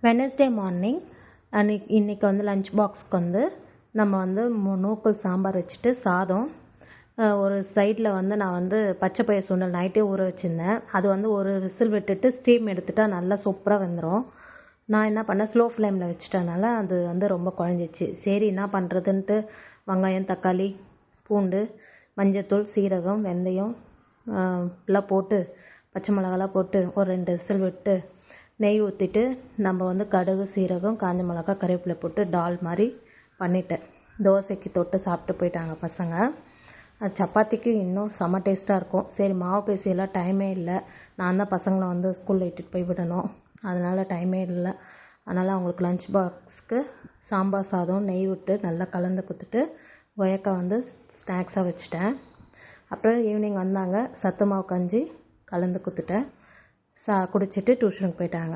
Wednesday morning இன்றைக்கி வந்து lunch பாக்ஸ்க்கு வந்து நம்ம வந்து நூக்கல் சாம்பார் வச்சுட்டு சாதம், ஒரு சைடில் வந்து நான் வந்து பச்சை பயிர் சுண்டல் நைட்டே ஊற வச்சுருந்தேன். அது வந்து ஒரு விசில் விட்டுட்டு ஸ்டீம் எடுத்துட்டா நல்லா சூப்பராக வெந்துடும். நான் என்ன பண்ணேன், ஸ்லோ ஃப்ளேமில் வச்சுட்டனால அது வந்து ரொம்ப குழஞ்சிச்சு. சரி என்ன பண்ணுறதுன்ட்டு வெங்காயம், தக்காளி, பூண்டு, மஞ்சத்தூள், சீரகம், வெந்தயம் எல்லாம் போட்டு, பச்சை மிளகாலாம் போட்டு ஒரு 2 விசில் விட்டு நெய் ஊற்றிட்டு நம்ம வந்து கடுகு, சீரகம், காஞ்ச மிளகா, கருவேப்பிலை போட்டு டால் மாதிரி பண்ணிட்டேன். தோசைக்கு தொட்டு சாப்பிட்டு போயிட்டாங்க பசங்க. சப்பாத்திக்கு இன்னும் செம்ம டேஸ்ட்டாக இருக்கும். சரி மாவு பேசியெல்லாம் டைமே இல்லை, நான் தான் பசங்களை வந்து ஸ்கூலில் இட்டுட்டு போய் விடணும், அதனால் டைமே இல்லை. அதனால் அவங்களுக்கு லஞ்ச் பாக்ஸ்க்கு சாம்பார் சாதம் நெய் விட்டு நல்லா கலந்து கொடுத்துட்டு கொயக்காய் வந்து ஸ்நாக்ஸாக வச்சுட்டேன். அப்புறம் ஈவினிங் வந்தாங்க, சத்து மாவு கஞ்சி கலந்து கொடுத்துட்டேன். குடிச்சிட்டு டியூஷனுக்கு போயிட்டாங்க.